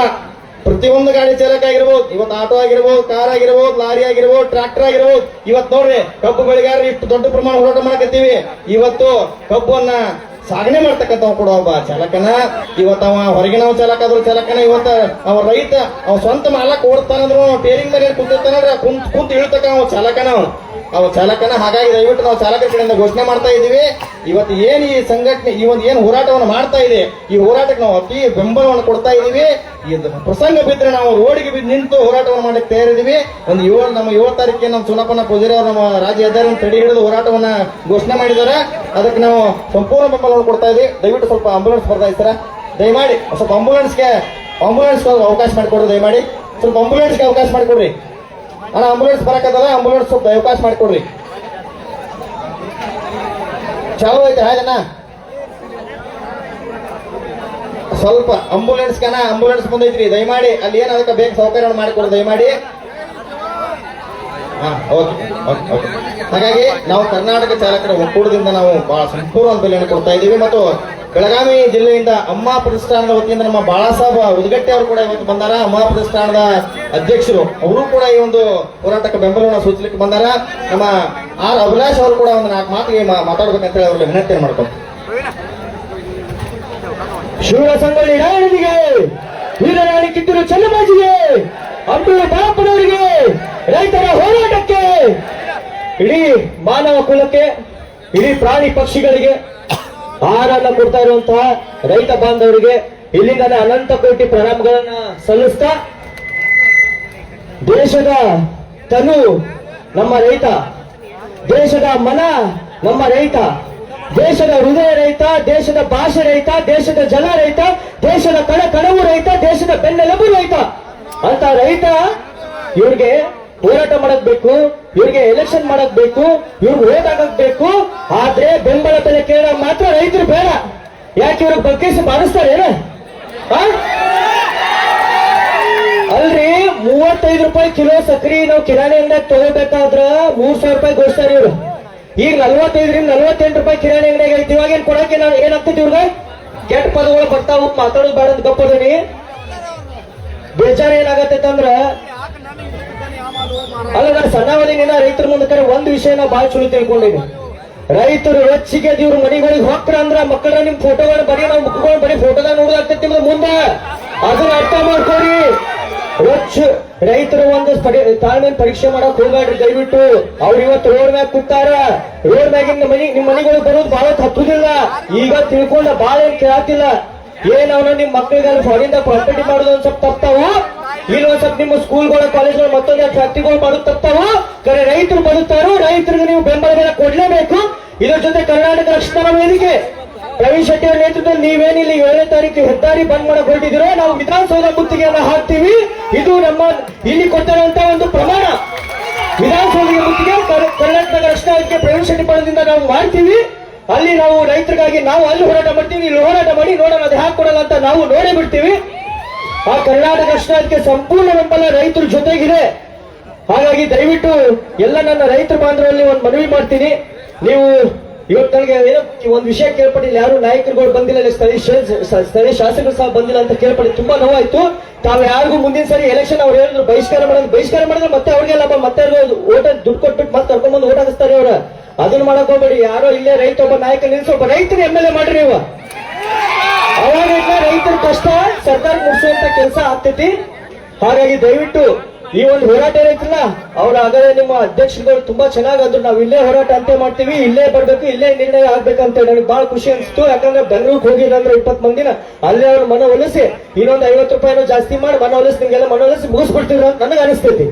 ಪ್ರತಿಯೊಂದು ಗಾಡಿ ಚಾಲಕ ಆಗಿರ್ಬೋದು, ಇವತ್ತು ಆಟೋ ಆಗಿರ್ಬೋದು, ಕಾರ್ ಆಗಿರ್ಬೋದು, ಲಾರಿ ಆಗಿರ್ಬೋದು, ಟ್ರಾಕ್ಟರ್ ಆಗಿರ್ಬೋದು. ಇವತ್ತು ನೋಡ್ರಿ ಕಬ್ಬು ಬೆಳೆಗಾರರು ಇಷ್ಟು ದೊಡ್ಡ ಪ್ರಮಾಣ ಹೋರಾಟ ಮಾಡಕತ್ತೀವಿ. ಇವತ್ತು ಕಬ್ಬನ್ನ ಸಾಗಣೆ ಮಾಡ್ತಕ್ಕಂಥವ್ ಕೂಡ ಒಬ್ಬ ಚಾಲಕನ. ಇವತ್ತು ಅವ ಹೊರಗಿನವ ಚಾಲಕ ಆದ್ರೂ ಚಾಲಕನ. ಇವತ್ತು ಅವ ರೈತ ಅವ ಸ್ವಂತ ಮಾಲಕ್ ಓಡ್ತಾನಂದ್ರು ಟೇರಿಂಗ್ ಮೇಲೆ ಕುಂತಿರ್ತಾನ, ಕುಂತ ಇಳ್ತಕ್ಕ ಅವ ಚಾಲಕನ ಅವ ಚಾಲಕನ. ಹಾಗಾಗಿ ದಯವಿಟ್ಟು ನಾವು ಚಾಲಕರ ಕಡೆಯಿಂದ ಘೋಷಣೆ ಮಾಡ್ತಾ ಇದ್ದೀವಿ. ಇವತ್ತು ಏನ್ ಈ ಸಂಘಟನೆ ಈ ಒಂದು ಏನು ಹೋರಾಟವನ್ನು ಮಾಡ್ತಾ ಇದೆ, ಈ ಹೋರಾಟಕ್ಕೆ ನಾವು ಅತಿ ಬೆಂಬಲವನ್ನು ಕೊಡ್ತಾ ಇದ್ದೀವಿ. ಇದು ಪ್ರಸಂಗ ಬಿದ್ದರೆ ನಾವು ರೋಡಿಗೆ ಬಿದ್ದು ನಿಂತು ಹೋರಾಟವನ್ನು ಮಾಡಕ್ಕೆ ತಯಾರಿದ್ದೀವಿ. ಒಂದು ನಮ್ಮ 7 ತಾರೀಕಿಗೆ ನಮ್ಮ ಚುನಾಪನ ಪೂಜಾರಿ ಅವರು ನಮ್ಮ ರಾಜ್ಯ ಹೆದ್ದಾರಿಯನ್ನು ತಡೆ ಹಿಡಿದು ಹೋರಾಟವನ್ನ ಘೋಷಣೆ ಮಾಡಿದ್ದಾರೆ. ಅದಕ್ಕೆ ನಾವು ಸಂಪೂರ್ಣ ಬೆಂಬಲವನ್ನು ಕೊಡ್ತಾ ಇದ್ದೀವಿ. ದಯವಿಟ್ಟು ಸ್ವಲ್ಪ ಆಂಬುಲೆನ್ಸ್ ಬರ್ತಾ ಇದ್ದೀರಾ, ದಯಮಾಡಿ ಸ್ವಲ್ಪ ಆಂಬುಲೆನ್ಸ್ಗೆ ಅವಕಾಶ ಮಾಡಿಕೊಡ್ರಿ. ದಯಮಾಡಿ ಸ್ವಲ್ಪ ಆಂಬುಲೆನ್ಸ್ಗೆ ಅವಕಾಶ ಮಾಡಿಕೊಡ್ರಿ. ಅಣ್ಣ ಆಂಬುಲೆನ್ಸ್ ಬರಕತ್ತಲ್ಲ, ಆಂಬುಲೆನ್ಸ್ ಸ್ವಲ್ಪ ಅವಕಾಶ ಮಾಡಿಕೊಡ್ರಿ. ಚಾಲು ಐತೆ ಹಾಗಣ್ಣ, ಸ್ವಲ್ಪ ಆಂಬುಲೆನ್ಸ್ ಬಂದೈತ್ರಿ. ದಯಮಾಡಿ ಅಲ್ಲಿ ಏನ್ ಅದಕ್ಕೆ ಬೇಗ ಸೌಕರ್ಯ ಮಾಡಿಕೊಡ್ರಿ ದಯಮಾಡಿ. ಹಾಗಾಗಿ ನಾವು ಕರ್ನಾಟಕ ಚಾಲಕರ ಒಕ್ಕೂಟದಿಂದ ನಾವು ಬಹಳ ಸಂಪೂರ್ಣ ಬೆಲೆಯನ್ನು ಕೊಡ್ತಾ ಇದ್ದೀವಿ. ಮತ್ತು ಬೆಳಗಾವಿ ಜಿಲ್ಲೆಯಿಂದ ಅಮ್ಮ ಪ್ರತಿಷ್ಠಾನದ ವತಿಯಿಂದ ನಮ್ಮ ಬಾಳಾಸಾಹೇಬ್ ಉದ್ಗಟ್ಟೆ ಅವರು ಕೂಡ ಇವತ್ತು ಬಂದಾರ. ಅಮ್ಮ ಪ್ರತಿಷ್ಠಾನದ ಅಧ್ಯಕ್ಷರು ಅವರು ಕೂಡ ಈ ಒಂದು ಹೋರಾಟಕ್ಕೆ ಬೆಂಬಲವನ್ನು ಸೂಚಿಸಲಿಕ್ಕೆ ಬಂದಾರ. ನಮ್ಮ ಆರ್ ಅಭಿಲಾಷ್ ಅವರು ಕೂಡ ಒಂದು 4 ಮಾತಿಗೆ ಮಾತಾಡ್ಬೇಕಂತ ಹೇಳಿ ಅವ್ರಿಗೆ ವಿನಂತಿಯನ್ನು ಮಾಡ್ಕೊಂಡು. ಶಿವರ ಸಂಗೊಳ್ಳಿ ರಾಯನಿಗೆ, ವೀರರಾಣಿ ಕಿತ್ತೂರು ಚೆನ್ನಮ್ಮಾಜಿಗೆ, ಅಬ್ದುಲ್ ಬಾಳಪ್ಪನವರಿಗೆ, ರೈತರ ಹೋರಾಟಕ್ಕೆ, ಇಡೀ ಮಾನವ ಕುಲಕ್ಕೆ, ಇಡೀ ಪ್ರಾಣಿ ಪಕ್ಷಿಗಳಿಗೆ ಆಹಾರವನ್ನು ಕೊಡ್ತಾ ಇರುವಂತಹ ರೈತ ಬಾಂಧವರಿಗೆ ಇಲ್ಲಿಂದಾನೆ ಅನಂತ ಕೋಟಿ ಪ್ರಣಾಮಗಳನ್ನ ಸಲ್ಲಿಸ್ತಾ, ದೇಶದ ತನು ನಮ್ಮ ರೈತ, ದೇಶದ ಮನ ನಮ್ಮ ರೈತ, ದೇಶದ ಹೃದಯ ರೈತ, ದೇಶದ ಭಾಷೆ ರೈತ, ದೇಶದ ಜಲ ರೈತ, ದೇಶದ ಕಣವು ರೈತ, ದೇಶದ ಬೆನ್ನೆಲುಬು ರೈತ ಅಂತ ರೈತ ಇವ್ರಿಗೆ ಹೋರಾಟ ಮಾಡಕ್ ಬೇಕು, ಇವ್ರಿಗೆ ಎಲೆಕ್ಷನ್ ಮಾಡಕ್ ಬೇಕು, ಇವ್ರಿಗೆ ಓಟ್ ಹಾಕಕ್ ಬೇಕು. ಆದ್ರೆ ಬೆಂಬಲ ಬೆಲೆ ಕೇಳ ಮಾತ್ರ ರೈತರು ಬೇಡ. ಯಾಕೆ ಇವ್ರಿಗೆ ಬಗ್ಗಿಸಿ ಬಾರಿಸ್ತಾರೆ ಅಲ್ರಿ? 35 ರೂಪಾಯಿ ಕಿಲೋ ಸಕ್ರಿ ನಾವು ಕಿರಾಣಿ ಅಂಗಡಿಯಾಗ ತಗೋಬೇಕಾದ್ರ 3,000 ರೂಪಾಯಿ ಘೋಷಿಸ್ತಾರೆ ಇವ್ರು. ಈಗ 45ರಿಂದ 48 ರೂಪಾಯಿ ಕಿರಾಣಿ ಅಂಗಡಿಯಾಗ ಐತಿ. ಇವಾಗ ಏನ್ ಕೊಡಕ್ಕೆ ಏನಾಗ್ತೈತಿ ಇವ್ರಿಗೆ? ಕೆಟ್ಟ ಪದಗಳು ಬರ್ತಾವ, ಮಾತಾಡೋದು ಬೇಡ ಅಂತ ಗಪ್ಪದೀನಿ. ಬೇಜಾರ ಏನಾಗತ್ತೈತೆ ಅಂದ್ರ, ಅಲ್ಲ ನಾನು ಸಣ್ಣವದಿನ ರೈತರ ಮುಂದೆ ಕರೆ ಒಂದು ವಿಷಯ ನಾವು ಬಾಳ ಚುಳಿ ತಿಳ್ಕೊಂಡಿವಿ. ರೈತರು ರೊಚ್ಚಿಗೆ ಇವ್ರ ಮನೆಗಳಿಗೆ ಹೋಗ್ತಾರ ಅಂದ್ರ ಮಕ್ಕಳ ನಿಮ್ ಫೋಟೋಗಳು ಬರೀ ನಾವು ಮುಖಗಳು ಬರೀ ಫೋಟೋದಾಗ ನೋಡೋದಾಗ್ತೈತಿ ಮುಂದೆ. ಅದನ್ನ ಅರ್ಥ ಮಾಡ್ಕೊರಿ. ರೈತರು ಒಂದು ತಾಳ್ಮೆ ಪರೀಕ್ಷೆ ಮಾಡಕ್ ಹೋಗ್ಬೇಡ್ರಿ ದಯವಿಟ್ಟು. ಅವ್ರು ಇವತ್ತು ರೋಡ್ ಮ್ಯಾಗ ಕೂತಾರ, ರೋಡ್ ಮ್ಯಾಗಿನ ನಿಮ್ ಮನೆಗಳಿಗೆ ಬರೋದು ಬಹಳ ತಪ್ಪುದಿಲ್ಲ. ಈಗ ತಿಳ್ಕೊಂಡ ಬಾಳ ಏನ್ ಕೇಳಾತಿಲ್ಲ. ಏನ್ ಅವನು ನಿಮ್ ಮಕ್ಕಳಿಗೆ ಫಾರಿನ್ ಪ್ರಾಪರ್ಟಿ ಮಾಡೋದು ಒಂದ್ ಸ್ವಲ್ಪ ತಪ್ತಾವು, ಇಲ್ಲಿ ಒಂದ್ ಸ್ವಲ್ಪ ನಿಮ್ಮ ಸ್ಕೂಲ್ಗಳ ಕಾಲೇಜ್ಗಳು ಮತ್ತೊಂದು ಫ್ಯಾಕ್ಟ್ರಿಗಳು ಮಾಡೋದು ತಪ್ತಾವು. ಕರೆ ರೈತರು ಬದುಕ್ತಾರೋ, ರೈತರಿಗೆ ನೀವು ಬೆಂಬಲ ಬೆಲೆ ಕೊಡ್ಲೇಬೇಕು. ಇದ್ರ ಜೊತೆ ಕರ್ನಾಟಕ ರಕ್ಷಣಾ ವೇದಿಕೆ ಪ್ರವೀಣ್ ಶೆಟ್ಟಿ ಅವರ ನೇತೃತ್ವದಲ್ಲಿ ನೀವೇನಿಲ್ಲ 7ನೇ ತಾರೀಕು ಹೆದ್ದಾರಿ ಬಂದ್ ಮಾಡಕ್ ಹೊರಟಿದ್ದೀರೋ, ನಾವು ವಿಧಾನಸೌಧ ಮುತ್ತಿಗೆಯನ್ನು ಹಾಕ್ತೀವಿ. ಇದು ನಮ್ಮ ಇಲ್ಲಿ ಕೊಟ್ಟಿರುವಂತ ಒಂದು ಪ್ರಮಾಣ. ವಿಧಾನಸೌಧಕ್ಕೆ ಮುತ್ತಿಗೆ ಕರ್ನಾಟಕ ರಕ್ಷಣಾ ವೇದಿಕೆ ಪ್ರವೀಣ್ ಶೆಟ್ಟಿ ಪಣದಿಂದ ನಾವು ಮಾಡ್ತೀವಿ. ಅಲ್ಲಿ ನಾವು ರೈತರಿಗಾಗಿ ನಾವು ಅಲ್ಲಿ ಹೋರಾಟ ಮಾಡ್ತೀವಿ, ಇಲ್ಲಿ ಹೋರಾಟ ಮಾಡಿ ನೋಡೋಣ ಅದು ಹ್ಯಾಕ್ ಕೊಡಲ್ಲ ಅಂತ ನಾವು ನೋಡೇ ಬಿಡ್ತೀವಿ. ಆ ಕರ್ನಾಟಕ ರಕ್ಷಣಾ ವೇದಿಕೆ ಸಂಪೂರ್ಣ ಬೆಂಬಲ ರೈತರ ಜೊತೆಗಿದೆ. ಹಾಗಾಗಿ ದಯವಿಟ್ಟು ಎಲ್ಲ ನನ್ನ ರೈತರ ಬಾಂಧವರಲ್ಲಿ ಒಂದು ಮನವಿ ಮಾಡ್ತೀನಿ. ನೀವು ಇವತ್ತು ನನಗೆ ಏನೋ ಒಂದು ವಿಷಯ ಕೇಳ್ಪಟ್ಟಿಲ್ಲ, ಯಾರು ನಾಯಕರುಗಳು ಬಂದಿಲ್ಲ, ಸ್ಥಳೀಯ ಶಾಸಕರು ಸಹ ಬಂದಿಲ್ಲ ಅಂತ ಕೇಳ್ಪಟ್ಟಿ ತುಂಬಾ ನೋವಾಯ್ತು. ತಾವು ಯಾರಿಗೂ ಮುಂದಿನ ಸರಿ ಎಲೆಕ್ಷನ್ ಅವ್ರು ಹೇಳಿದ್ರು ಬಹಿಷ್ಕಾರ ಮಾಡಿದ್ರೆ ಮತ್ತೆ ಅವ್ರಿಗೆ ಲಾಭ, ಮತ್ತೆ ಓಟ ದುಡ್ಡು ಕೊಟ್ಬಿಟ್ಟು ಮತ್ತೆ ಕರ್ಕೊಂಡ್ಬಂದು ಓಟ್ ಹಾಕಿಸ್ತಾರೆ ಅವ್ರ. ಅದನ್ನ ಮಾಡಕ್ ಹೋಗ್ಬೇಡಿ. ಯಾರೋ ಇಲ್ಲೇ ರೈತ ಒಬ್ಬ ನಾಯಕ ನಿಲ್ಸಿ ಒಬ್ಬ ರೈತರ MLA ಮಾಡ್ರಿ ನೀವು. ಅವಾಗ ರೈತರ ಕಷ್ಟ ಸರ್ಕಾರ ಮುಗಿಸುವಂತ ಕೆಲಸ ಆಗ್ತೈತಿ. ಹಾಗಾಗಿ ದಯವಿಟ್ಟು ಈ ಒಂದು ಹೋರಾಟ ಏನೈತಿಲ್ಲ ಅವ್ರ ಆಗಲೇ ನಿಮ್ಮ ಅಧ್ಯಕ್ಷರುಗಳು ತುಂಬಾ ಚೆನ್ನಾಗಿ ಅಂದ್ರು ನಾವು ಇಲ್ಲೇ ಹೋರಾಟ ಅಂತೆ ಮಾಡ್ತೀವಿ, ಇಲ್ಲೇ ಬರ್ಬೇಕು, ಇಲ್ಲೇ ನಿರ್ಣಯ ಆಗ್ಬೇಕಂತ ನನಗೆ ಬಹಳ ಖುಷಿ ಅನಿಸ್ತು. ಯಾಕಂದ್ರೆ ಬೆಂಗಳೂರಿಗೆ ಹೋಗಿರಂದ್ರೆ 20 ಮಂದಿನ ಅಲ್ಲೇ ಅವ್ರ ಮನವೊಲಿಸಿ ಇನ್ನೊಂದು 50 ರೂಪಾಯಿನೂ ಜಾಸ್ತಿ ಮಾಡಿ ಮನವೊಲಿಸಿ ನಿಮ್ಗೆಲ್ಲ ಮನವೊಲಿಸಿ ಮುಗಿಸ್ಬಿಡ್ತಿದ್ರು ಅಂತ ನನಗೆ ಅನಿಸ್ತೈತಿ.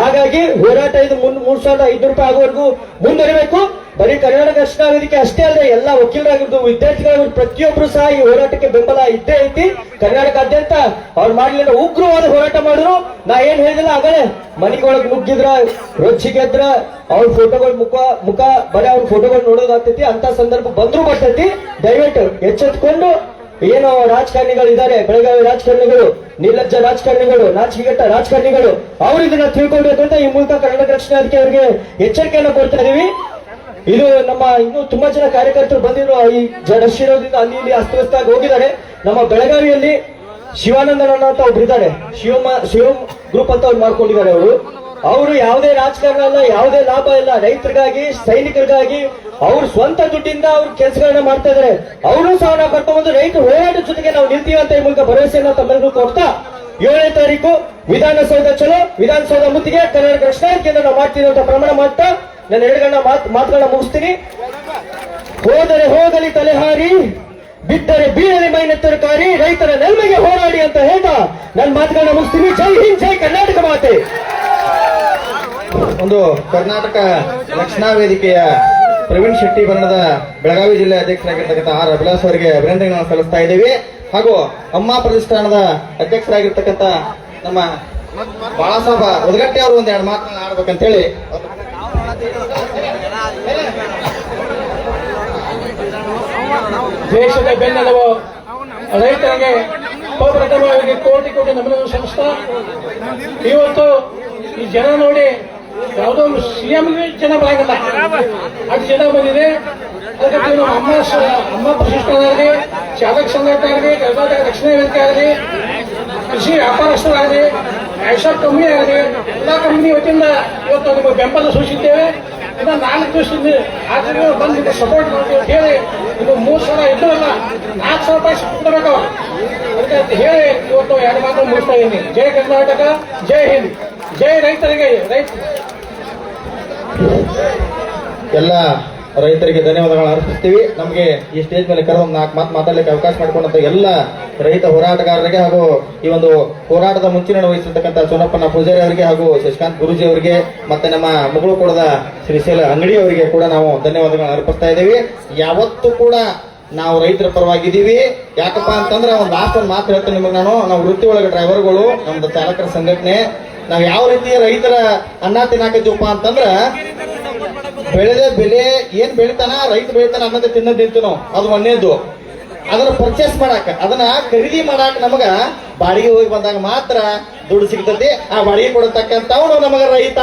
ಹಾಗಾಗಿ ಹೋರಾಟ ಇದು 3,500 ರೂಪಾಯಿ ಆಗುವವರೆಗೂ ಮುಂದುವರಿಬೇಕು. ಬರೀ ಕರ್ನಾಟಕ ರಕ್ಷಣಾ ವೇದಿಕೆ ಅಷ್ಟೇ ಅಲ್ಲದೆ ಎಲ್ಲ ವಕೀಲರಾಗಿರ್ಬೋದು, ವಿದ್ಯಾರ್ಥಿಗಳಾಗಿರ್ಬೋದು, ಪ್ರತಿಯೊಬ್ಬರು ಸಹ ಈ ಹೋರಾಟಕ್ಕೆ ಬೆಂಬಲ ಇದ್ದೇ ಐತಿ. ಕರ್ನಾಟಕಾದ್ಯಂತ ಅವ್ರು ಮಾಡ್ಲಿಲ್ಲ ಉಗ್ರವಾದ ಹೋರಾಟ ಮಾಡಿದ್ರು. ನಾ ಏನ್ ಹೇಳಿದಿಲ್ಲ ಆಗಲೇ ಮನೆಗೊಳಗ್ ನುಗ್ಗಿದ್ರ ರೊಚ್ಚಿಗೆದ್ರ ಅವ್ರ ಫೋಟೋಗಳು ಮುಖ ಬರೀ ಅವ್ರ ಫೋಟೋಗಳು ನೋಡೋದಾಗ್ತೈತಿ. ಅಂತ ಸಂದರ್ಭ ಬಂದ್ರು ಬರ್ತೈತಿ. ದಯವಿಟ್ಟು ಎಚ್ಚೆತ್ಕೊಂಡು ಏನು ರಾಜಕಾರಣಿಗಳು ಇದ್ದಾರೆ, ಬೆಳಗಾವಿ ರಾಜಕಾರಣಿಗಳು, ನಿರ್ಲಜ್ಜ ರಾಜಕಾರಣಿಗಳು, ನಾಚಿಕೆಟ್ಟ ರಾಜಕಾರಣಿಗಳು, ಅವ್ರು ಇದನ್ನ ತಿಳ್ಕೊಳ್ಬೇಕು ಅಂತ ಈ ಮೂಲಕ ಕರ್ನಾಟಕ ರಕ್ಷಣಾ ವೇದಿಕೆ ಅವರಿಗೆ ಎಚ್ಚರಿಕೆಯನ್ನು ಕೊಡ್ತಾ ಇದೀವಿ. ಇದು ನಮ್ಮ ಇನ್ನೂ ತುಂಬಾ ಜನ ಕಾರ್ಯಕರ್ತರು ಬಂದಿರೋ ಈ ರಶ್ ಅಲ್ಲಿ ಇಲ್ಲಿ ಅಸ್ತವ್ಯಸ್ತಾಗಿ ಹೋಗಿದ್ದಾರೆ. ನಮ್ಮ ಬೆಳಗಾವಿಯಲ್ಲಿ ಶಿವಾನಂದನ ಅಂತ ಒಬ್ರು ಇದ್ದಾರೆ, ಶಿವಮ್ ಗ್ರೂಪ್ ಅಂತ ಅವ್ರು ಮಾಡ್ಕೊಂಡಿದ್ದಾರೆ. ಅವರು ಯಾವುದೇ ರಾಜಕಾರಣ ಅಲ್ಲ, ಯಾವುದೇ ಲಾಭ ಇಲ್ಲ, ರೈತರಿಗಾಗಿ ಸೈನಿಕರಿಗಾಗಿ ಅವ್ರ ಸ್ವಂತ ದುಡ್ಡಿಂದ ಅವ್ರ ಕೆಲಸಗಳನ್ನ ಮಾಡ್ತಾ ಇದ್ದಾರೆ. ಅವರು ಸಹ ನಾವು ಕರ್ಕೊಂಡ್ಬಂದು ರೈತರ ಹೋರಾಟದ ಜೊತೆಗೆ ನಾವು ನಿಲ್ತೀವಿ ಅಂತ ಈ ಮೂಲಕ ಭರವಸೆಯನ್ನ ತಮ್ಮೆಲ್ಲರೂ ಕೊಡ್ತಾ 7ನೇ ತಾರೀಕು ವಿಧಾನಸೌಧ ಚಲೋ, ವಿಧಾನಸೌಧ ಮುತ್ತಿಗೆ ಕರ್ನಾಟಕ ರಕ್ಷಣಾ ವೇದಿಕೆಯಿಂದ ನಾವು ಮಾಡ್ತೀವಿ ಅಂತ ಪ್ರಮಾಣ ಮಾಡ್ತಾ ನಾನು 2 ಗಂಟೆ ಮಾತುಗಳನ್ನ ಮುಗಿಸ್ತೀನಿ. ಹೋದರೆ ಹೋಗಲಿ ತಲೆಹಾರಿ, ಬಿದ್ದರೆ ಬೀಳಲಿ ಮೈನೆತ್ತರಕಾರಿ, ರೈತರ ನೆಲ್ಮೆಗೆ ಹೋರಾಡಿ ಅಂತ ಹೇಳ್ತಾ ನನ್ನ ಮಾತುಗಳನ್ನ ಮುಗಿಸ್ತೀನಿ. ಜೈ ಹಿಂದ್, ಜೈ ಕರ್ನಾಟಕ ಮಾತೆ. ಒಂದು ಕರ್ನಾಟಕ ರಕ್ಷಣಾ ವೇದಿಕೆಯ ಪ್ರವೀಣ್ ಶೆಟ್ಟಿ ಬಣ್ಣದ ಬೆಳಗಾವಿ ಜಿಲ್ಲೆ ಅಧ್ಯಕ್ಷರಾಗಿರ್ತಕ್ಕಂಥ ಆರ್ ಅಭಿಲಾಷ್ ಅವರಿಗೆ ಅಭಿನಂದನೆಗಳನ್ನು ಸಲ್ಲಿಸ್ತಾ ಇದ್ದೀವಿ. ಹಾಗೂ ಅಮ್ಮ ಪ್ರತಿಷ್ಠಾನದ ಅಧ್ಯಕ್ಷರಾಗಿರ್ತಕ್ಕಂಥ ನಮ್ಮ ಬಾಳಾಸಾಹೇಬ ಉದಗಟ್ಟಿ ಅವರು ಒಂದೆರಡು ಮಾತನ್ನ ಆಡ್ಬೇಕಂತ ಹೇಳಿ ದೇಶದ ಬೆನ್ನೆಲುಬು ರೈತರಿಗೆ ಪ್ರಪ್ರಥಮವಾಗಿ ಕೋಟಿ ಕೋಟಿ ನಮನ ಸಂಸ್ಥೆ. ಇವತ್ತು ಈ ಜನ ನೋಡಿ ಯಾವುದೋ ಒಂದು ಸಿಎಂಗೆ ಜನ ಬರಂಗಿಲ್ಲ, ಅದು ಜನ ಬಂದಿದೆ. ಅದಕ್ಕೆ ನಾವು ಅಮ್ಮ ಪ್ರತಿಷ್ಠಾನರಿಗೆ, ಚಾಲಕ ಸಂಘಟನೆಯಾಗಲಿ, ಕರ್ನಾಟಕ ರಕ್ಷಣಾ ವೇದಿಕೆ ಆಗಲಿ, ಕೃಷಿ ವ್ಯಾಪಾರಸ್ಥರಾಗಲಿ, ಐಷರ್ ಕಂಪನಿ ಆಗಲಿ, ಎಲ್ಲ ಕಂಪನಿ ವತಿಯಿಂದ ಇವತ್ತು ನಿಮಗೆ ಬೆಂಬಲ ಸೂಚಿಸಿದ್ದೇವೆ. ಇನ್ನು 4 ದಿವಸದಿಂದ ಆದ್ರೆ ಬಂದು ಸಪೋರ್ಟ್ ಮಾಡ್ತೀವಿ ಅಂತ ಹೇಳಿ ಇದು 3,000 ಇದ್ದರಲ್ಲ 4,000 ರೂಪಾಯಿ ಕೊಡಬೇಕು ಅದಕ್ಕೆ ಅಂತ ಹೇಳಿ ಇವತ್ತು 2 ಮಾತು ಮುಗಿಸ್ತಾ ಇದ್ದೀನಿ. ಜೈ ಕರ್ನಾಟಕ, ಜೈ ಹಿಂದ್, ಜೈ ರೈತರಿಗೆ. ಎಲ್ಲ ರೈತರಿಗೆ ಧನ್ಯವಾದಗಳನ್ನು ಅರ್ಪಿಸ್ತೀವಿ. ನಮಗೆ ಈ ಸ್ಟೇಜ್ ಮೇಲೆ ಕರೆದು 4 ಮಾತು ಮಾತಾಡಲಿಕ್ಕೆ ಅವಕಾಶ ಮಾಡಿಕೊಂಡಂತ ಎಲ್ಲ ರೈತ ಹೋರಾಟಗಾರರಿಗೆ ಹಾಗೂ ಈ ಒಂದು ಹೋರಾಟದ ಮುಂಚೂಣಿ ವಹಿಸಿರ್ತಕ್ಕಂಥ ಚನ್ನಪ್ಪನ ಪೂಜಾರಿ ಅವರಿಗೆ ಹಾಗೂ ಶಶಿಕಾಂತ್ ಗುರೂಜಿ ಅವರಿಗೆ ಮತ್ತೆ ನಮ್ಮ ಮುಗುಳುಕೋಟದ ಶ್ರೀಶೈಲ ಅಂಗಡಿ ಅವರಿಗೆ ಕೂಡ ನಾವು ಧನ್ಯವಾದಗಳನ್ನು ಅರ್ಪಿಸ್ತಾ ಇದ್ದೀವಿ. ಯಾವತ್ತೂ ಕೂಡ ನಾವು ರೈತರ ಪರವಾಗಿದ್ದೀವಿ. ಯಾಕಪ್ಪ ಅಂತಂದ್ರೆ ಒಂದು ಲಾಸ್ಟ್ ಒಂದು ಮಾತು ಹೇಳ್ತೇನೆ ನಿಮಗೆ ನಾವು ವೃತ್ತಿ ಒಳಗೆ ಡ್ರೈವರ್ಗಳು, ನಮ್ದು ಚಾಲಕರ ಸಂಘಟನೆ, ನಾವು ಯಾವ ರೀತಿ ರೈತರ ಅನ್ನ ತಿನ್ನಾಕತ್ತೀವಪ್ಪ ಅಂತಂದ್ರ ಬೆಳೆದ ಬೆಲೆ ಏನ್ ಬೆಳಿತಾನ ರೈತ ಬೆಳಿತಾನ ಅನ್ನೋದೇ ತಿನ್ನೋದು ನಿಂತು ನಾವು ಅದು ಒಂದೇದು. ಅದನ್ನ ಪರ್ಚೇಸ್ ಮಾಡಾಕ, ಅದನ್ನ ಖರೀದಿ ಮಾಡಾಕ ನಮಗ ಬಾಡಿಗೆ ಹೋಗಿ ಬಂದಾಗ ಮಾತ್ರ ದುಡ್ಡು ಸಿಗ್ತತಿ. ಆ ಬಾಡಿಗೆ ಕೊಡತಕ್ಕಂಥವನು ನಮಗ ರೈತ.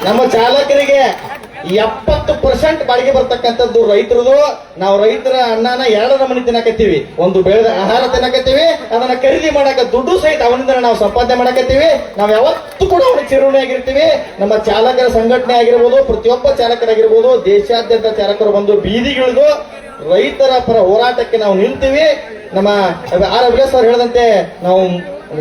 ನಮ್ಮ ಚಾಲಕರಿಗೆ 70% ಬಾಡಿಗೆ ಬರ್ತಕ್ಕಂಥದ್ದು ರೈತರದು. ನಾವು ರೈತರ ಅನ್ನನ 2 ನಮೂನಿ ತಿನ್ನಕತ್ತೀವಿ. ಒಂದು ಬೆಳೆದ ಆಹಾರ ತಿನ್ನಕತ್ತೀವಿ, ಅದನ್ನ ಖರೀದಿ ಮಾಡಕ ದುಡ್ಡು ಸಹಿತ ಅವನಿಂದ ನಾವು ಸಂಪಾದನೆ ಮಾಡಕತ್ತೀವಿ. ನಾವು ಯಾವತ್ತೂ ಕೂಡ ಅವನಿಗೆ ಚಿರುಣಿ ಆಗಿರ್ತೀವಿ. ನಮ್ಮ ಚಾಲಕರ ಸಂಘಟನೆ ಆಗಿರ್ಬೋದು, ಪ್ರತಿಯೊಬ್ಬ ಚಾಲಕರಾಗಿರ್ಬೋದು, ದೇಶಾದ್ಯಂತ ಚಾಲಕರು ಬಂದು ಬೀದಿಗಿಳಿದು ರೈತರ ಪರ ಹೋರಾಟಕ್ಕೆ ನಾವು ನಿಲ್ತೀವಿ. ನಮ್ಮ ಆರ್ ಅಭಿಲಾಷ್ ಅವರು ಹೇಳಿದಂತೆ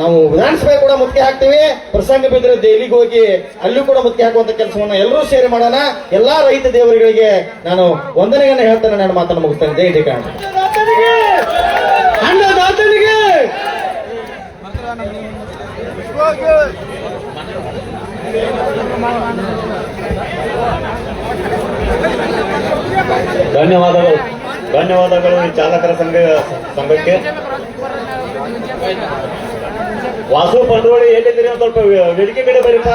ನಾವು ವಿಧಾನಸಭೆ ಕೂಡ ಮುತ್ತಿಗೆ ಹಾಕ್ತೀವಿ. ಪ್ರಸಂಗ ಬಿದ್ದರೆ ದೆಹಲಿಗೆ ಹೋಗಿ ಅಲ್ಲೂ ಕೂಡ ಮುತ್ತಿಗೆ ಹಾಕುವಂತ ಕೆಲಸವನ್ನ ಎಲ್ಲರೂ ಸೇರಿ ಮಾಡೋಣ. ಎಲ್ಲಾ ರೈತ ದೇವರುಗಳಿಗೆ ನಾನು ವಂದನೆಗಳನ್ನ ಹೇಳ್ತಾನೆ. ನಾನು ಮಾತನ್ನು ಮುಗಿಸ್ತೇನೆ. ಜೈ ಜೈ ಕರ್ನಾಟಕ. ಧನ್ಯವಾದಗಳು ಈ ಚಾಲಕರ ಸಂಘಕ್ಕೆ. ವಾಸು ಪಂಡ್ರೋಳಿ ಎಲ್ಲಿದ್ದೀರಿ ಒಂದು ಸ್ವಲ್ಪ ವೇದಿಕೆ ಕಡೆ ಬರೀಪ್ಪ.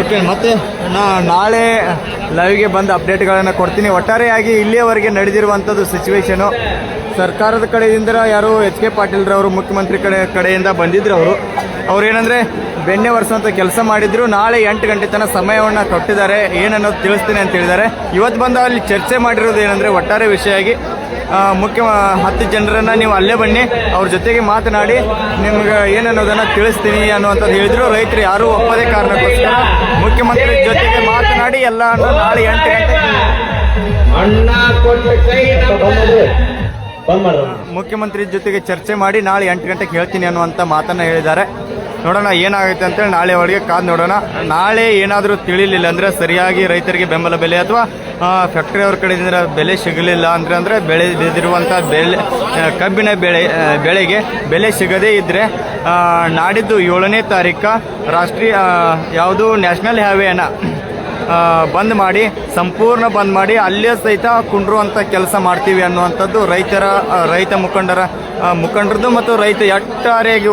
ಓಕೆ, ಮತ್ತೆ ನಾಳೆ ಲೈವ್ಗೆ ಬಂದು ಅಪ್ಡೇಟ್ಗಳನ್ನು ಕೊಡ್ತೀನಿ. ಒಟ್ಟಾರೆಯಾಗಿ ಇಲ್ಲಿಯವರೆಗೆ ನಡೆದಿರುವಂಥದ್ದು ಸಿಚುವೇಶನು, ಸರ್ಕಾರದ ಕಡೆಯಿಂದ ಯಾರು ಎಚ್ ಕೆ ಪಾಟೀಲ್ರವರು ಮುಖ್ಯಮಂತ್ರಿ ಕಡೆಯಿಂದ ಬಂದಿದ್ರು. ಅವ್ರೇನಂದರೆ ಬೆಣ್ಣೆ ಒರೆಸುವಂಥ ಕೆಲಸ ಮಾಡಿದ್ರು. ನಾಳೆ 8 ಗಂಟೆ ತನಕ ಸಮಯವನ್ನು ಕೊಟ್ಟಿದ್ದಾರೆ. ಏನನ್ನೋದು ತಿಳಿಸ್ತೀನಿ ಅಂತ ಹೇಳಿದ್ದಾರೆ. ಇವತ್ತು ಬಂದು ಅಲ್ಲಿ ಚರ್ಚೆ ಮಾಡಿರೋದು ಏನಂದರೆ, ಒಟ್ಟಾರೆ ವಿಷಯವಾಗಿ 10 ಜನರನ್ನು ನೀವು ಅಲ್ಲೇ ಬನ್ನಿ, ಅವ್ರ ಜೊತೆಗೆ ಮಾತನಾಡಿ ನಿಮ್ಗೆ ಏನನ್ನೋದನ್ನು ತಿಳಿಸ್ತೀನಿ ಅನ್ನುವಂಥದ್ದು ಹೇಳಿದ್ರು. ರೈತರು ಯಾರೂ ಒಪ್ಪದೇ ಕಾರಣಕ್ಕೋಸ್ಕರ ಮುಖ್ಯಮಂತ್ರಿ ಜೊತೆಗೆ ಮಾತನಾಡಿ ಎಲ್ಲವನ್ನು ನಾಳೆ 8 ಗಂಟೆ ಮುಖ್ಯಮಂತ್ರಿ ಜೊತೆಗೆ ಚರ್ಚೆ ಮಾಡಿ ನಾಳೆ 8 ಗಂಟೆಗೆ ಹೇಳ್ತೀನಿ ಅನ್ನುವಂಥ ಮಾತನ್ನು ಹೇಳಿದ್ದಾರೆ. ನೋಡೋಣ ಏನಾಗುತ್ತೆ ಅಂತೇಳಿ ನಾಳೆ ಒಳಗೆ ಕಾದು ನೋಡೋಣ. ನಾಳೆ ಏನಾದರೂ ತಿಳಿಲಿಲ್ಲ ಅಂದರೆ, ಸರಿಯಾಗಿ ರೈತರಿಗೆ ಬೆಂಬಲ ಬೆಲೆ ಅಥವಾ ಫ್ಯಾಕ್ಟರಿ ಅವ್ರ ಕಡೆಯಿಂದ ಬೆಲೆ ಸಿಗಲಿಲ್ಲ ಅಂದರೆ ಬೆಳೆದಿರುವಂಥ ಕಬ್ಬಿನ ಬೆಳೆಗೆ ಬೆಲೆ ಸಿಗದೇ ಇದ್ದರೆ ನಾಡಿದ್ದು 7ನೇ ತಾರೀಕು ರಾಷ್ಟ್ರೀಯ ಯಾವುದು ನ್ಯಾಷನಲ್ ಹೈವೇನ ಬಂದ್ ಮಾಡಿ, ಸಂಪೂರ್ಣ ಬಂದ್ ಮಾಡಿ ಅಲ್ಲೇ ಸಹಿತ ಕುಂಡ್ರುವಂಥ ಕೆಲಸ ಮಾಡ್ತೀವಿ ಅನ್ನುವಂಥದ್ದು ರೈತ ಮುಖಂಡರದ್ದು ಮತ್ತು ರೈತ ಒಟ್ಟಾರೆಯಾಗಿ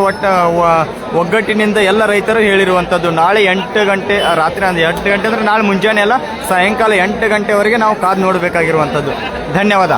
ಒಗ್ಗಟ್ಟಿನಿಂದ ಎಲ್ಲ ರೈತರು ಹೇಳಿರುವಂಥದ್ದು. ನಾಳೆ 8 ಗಂಟೆ ರಾತ್ರಿ 8 ಗಂಟೆ ಅಂದರೆ ನಾಳೆ ಮುಂಜಾನೆ ಅಲ್ಲ, ಸಾಯಂಕಾಲ 8 ಗಂಟೆವರೆಗೆ ನಾವು ಕಾದು ನೋಡಬೇಕಾಗಿರುವಂಥದ್ದು. ಧನ್ಯವಾದ.